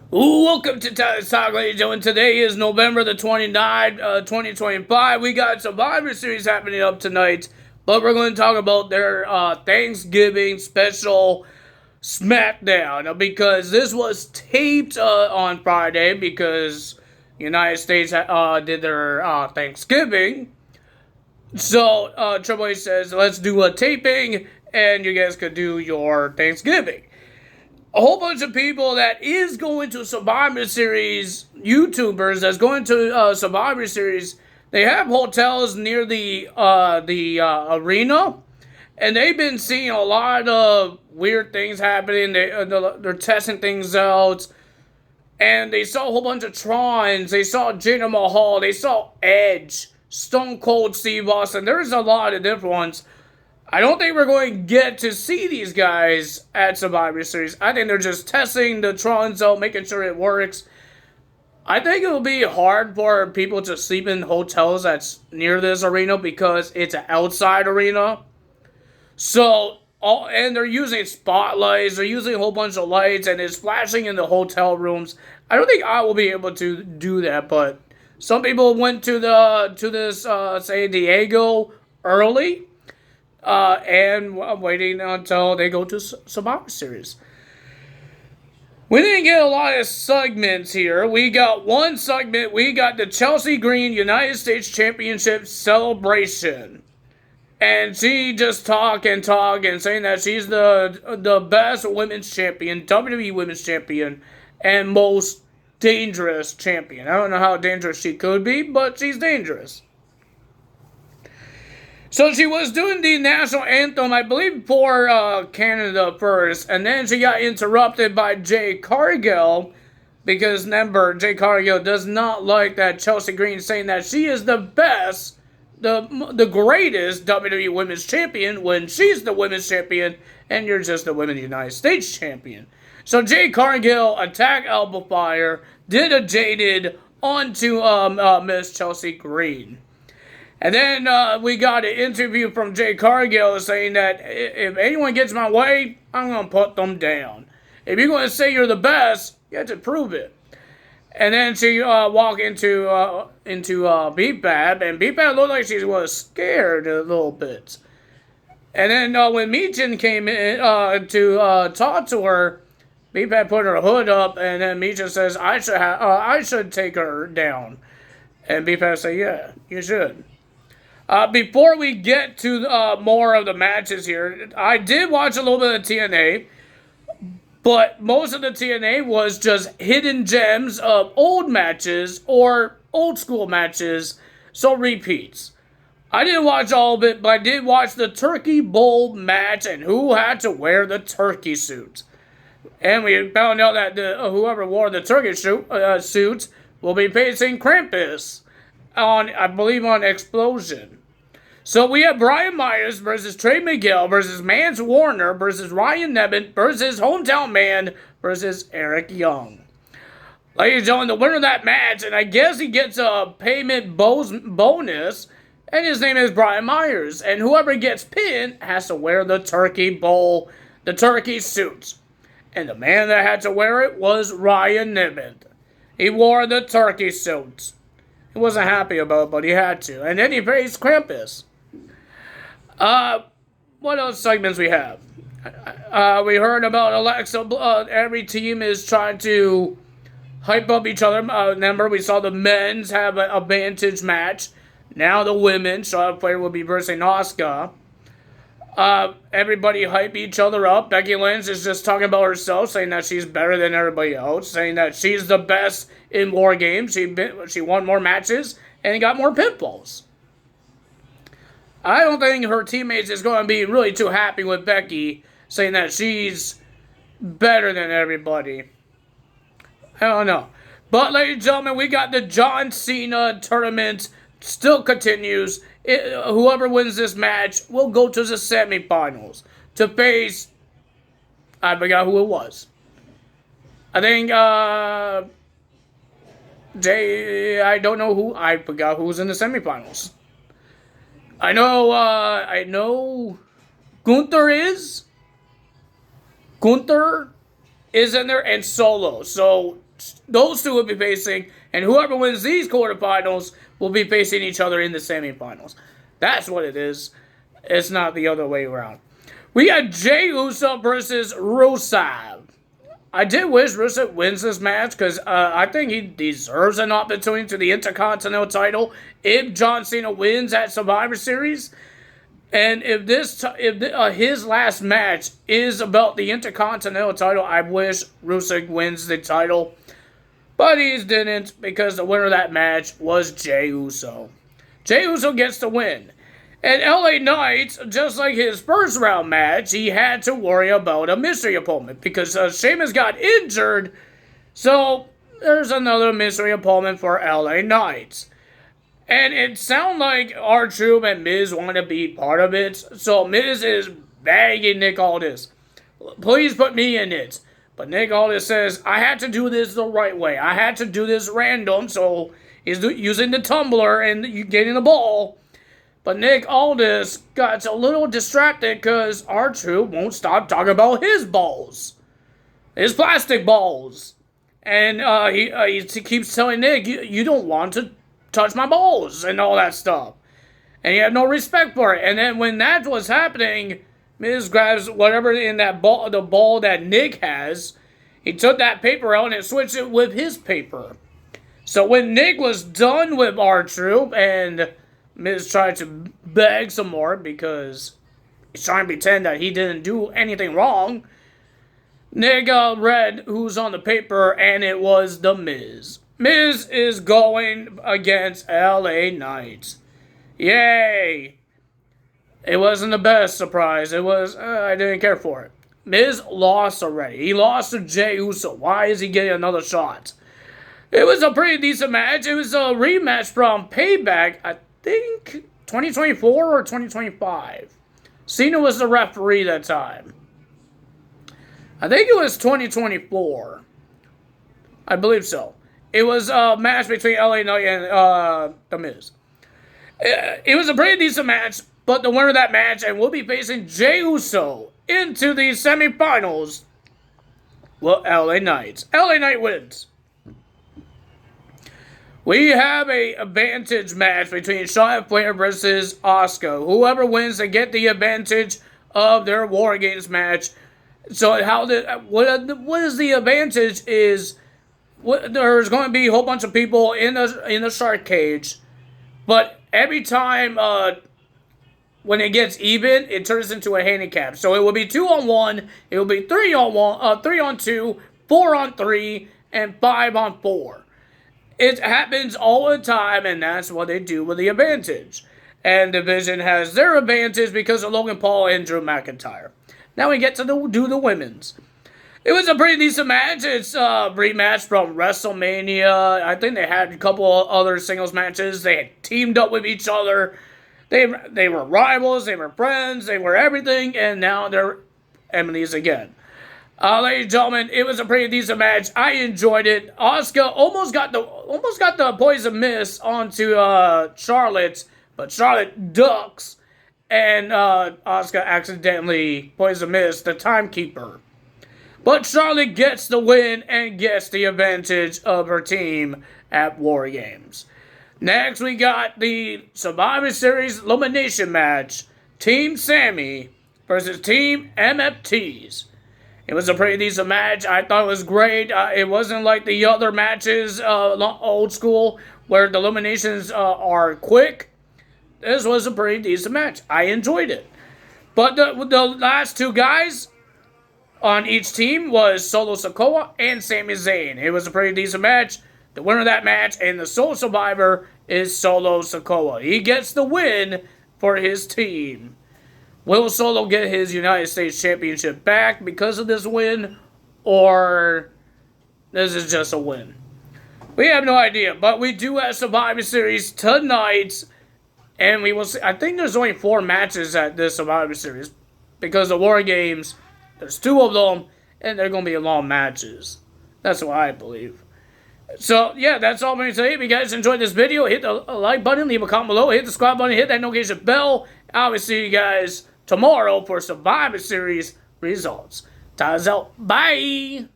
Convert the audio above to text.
Welcome to Talk, ladies and gentlemen. Today is November the 29th, 2025. We got Survivor Series happening up tonight, but we're going to talk about their Thanksgiving special Smackdown because this was taped on Friday because the United States did their Thanksgiving. So Triple H says, let's do a taping and you guys could do your Thanksgiving. A whole bunch of people that is going to Survivor Series, YouTubers that's going to Survivor Series, they have hotels near the arena, and they've been seeing a lot of weird things happening. They're testing things out, and they saw a whole bunch of Trons. They saw Jinder Mahal. They saw Edge, Stone Cold Steve Austin. There's a lot of different ones. I don't think we're going to get to see these guys at Survivor Series. I think they're just testing the Trons out, making sure it works. I think it will be hard for people to sleep in hotels that's near this arena because it's an outside arena. So, and they're using spotlights, they're using a whole bunch of lights, and it's flashing in the hotel rooms. I don't think I will be able to do that, but some people went to this San Diego early. And waiting until they go to Survivor Series. We didn't get a lot of segments here. We got one segment. We got the Chelsea Green United States Championship celebration. And she just talk and saying that she's the best women's champion, WWE women's champion, and most dangerous champion. I don't know how dangerous she could be, but she's dangerous. So she was doing the national anthem, I believe, for Canada first, and then she got interrupted by Jade Cargill, because remember, Jade Cargill does not like that Chelsea Green saying that she is the best, the greatest WWE Women's Champion when she's the Women's Champion and you're just the Women's United States Champion. So Jade Cargill attacked Elbow Fire, did a jaded onto Miss Chelsea Green. And then we got an interview from Jade Cargill saying that if anyone gets my way, I'm going to put them down. If you're going to say you're the best, you have to prove it. And then she walked into Beefbab, and Beefbab looked like she was scared a little bit. And then when Meechin came in to talk to her, Beefbab put her hood up, and then Meechin says, I should take her down. And Beefbab said, yeah, you should. Before we get to more of the matches here, I did watch a little bit of TNA, but most of the TNA was just hidden gems of old matches or old school matches, so repeats. I didn't watch all of it, but I did watch the Turkey Bowl match and who had to wear the turkey suit. And we found out that whoever wore the turkey suit will be facing Krampus on, I believe, on Explosion. So we have Brian Myers versus Trey Miguel versus Mance Warner versus Ryan Nemeth versus Hometown Man versus Eric Young. Ladies and gentlemen, the winner of that match, and I guess he gets a payment bonus, and his name is Brian Myers. And whoever gets pinned has to wear the turkey bowl, the turkey suit. And the man that had to wear it was Ryan Nemeth. He wore the turkey suit. He wasn't happy about it, but he had to. And then he faced Krampus. What else segments we have? We heard about Alexa. Every team is trying to hype up each other. Remember, we saw the men's have an advantage match. Now the women, Charlotte Flair will be versing Asuka. Everybody hype each other up. Becky Lynch is just talking about herself, saying that she's better than everybody else, saying that she's the best in War Games. She won more matches and got more pinfalls. I don't think her teammates is going to be really too happy with Becky, saying that she's better than everybody. I don't know. But, ladies and gentlemen, we got the John Cena tournament. Still continues. Whoever wins this match will go to the semifinals to face, I forgot who it was. I think, I don't know who. I forgot who was in the semifinals. I know Gunther is in there, and Solo. So those two will be facing, and whoever wins these quarterfinals will be facing each other in the semifinals. That's what it is. It's not the other way around. We got Jey Uso versus Rusev. I did wish Rusev wins this match because I think he deserves an opportunity to the Intercontinental title if John Cena wins at Survivor Series. And if his last match is about the Intercontinental title, I wish Rusev wins the title. But he didn't because the winner of that match was Jey Uso. Jey Uso gets the win. And LA Knight, just like his first round match, he had to worry about a mystery opponent because Sheamus got injured. So there's another mystery opponent for LA Knight. And it sounds like R-Truth and Miz want to be part of it. So Miz is begging Nick Aldis, please put me in it. But Nick Aldis says, I had to do this the right way. I had to do this random. So he's using the tumbler and getting the ball. But Nick Aldis got a little distracted because R-Truth won't stop talking about his balls. His plastic balls. And he keeps telling Nick, you don't want to touch my balls and all that stuff. And he had no respect for it. And then when that was happening, Miz grabs whatever in that ball, the ball that Nick has. He took that paper out and switched it with his paper. So when Nick was done with R-Truth and Miz tried to beg some more because he's trying to pretend that he didn't do anything wrong, Nick read who's on the paper, and it was The Miz. Miz is going against LA Knight. Yay! It wasn't the best surprise. It was, I didn't care for it. Miz lost already. He lost to Jey Uso. Why is he getting another shot? It was a pretty decent match. It was a rematch from Payback, I think 2024 or 2025. Cena was the referee that time. I think it was 2024. I believe so. It was a match between LA Knight and The Miz. It was a pretty decent match, but the winner of that match, and we'll be facing Jey Uso into the semifinals. Well, LA Knight. LA Knight wins. We have a advantage match between Charlotte Flair versus Asuka. Whoever wins, they get the advantage of their War Games match. So what is the advantage is there's going to be a whole bunch of people in the shark cage, but every time when it gets even, it turns into a handicap. So it will be 2-on-1, it will be 3-on-1, 3-on-2, 4-on-3, and 5-on-4. It happens all the time, and that's what they do with the advantage. And Division has their advantage because of Logan Paul and Drew McIntyre. Now we get to do the women's. It was a pretty decent match. It's a rematch from WrestleMania. I think they had a couple of other singles matches. They had teamed up with each other. They were rivals. They were friends. They were everything. And now they're enemies again. Ladies and gentlemen, it was a pretty decent match. I enjoyed it. Asuka almost got the poison mist onto Charlotte, but Charlotte ducks, and Asuka accidentally poison mist the timekeeper. But Charlotte gets the win and gets the advantage of her team at War Games. Next, we got the Survivor Series elimination match: Team Sammy versus Team MFTs. It was a pretty decent match. I thought it was great. It wasn't like the other matches, old school, where the eliminations are quick. This was a pretty decent match. I enjoyed it. But the last two guys on each team was Solo Sikoa and Sami Zayn. It was a pretty decent match. The winner of that match and the sole survivor is Solo Sikoa. He gets the win for his team. Will Solo get his United States Championship back because of this win? Or this is just a win? We have no idea. But we do have Survivor Series tonight. And we will see. I think there's only 4 matches at this Survivor Series. Because the War Games, there's 2 of them. And they're going to be long matches. That's what I believe. So, yeah, that's all I'm going to say. If you guys enjoyed this video, hit the like button, leave a comment below, hit the subscribe button, hit that notification bell. I will see you guys tomorrow for Survivor Series results. Time's out. Bye!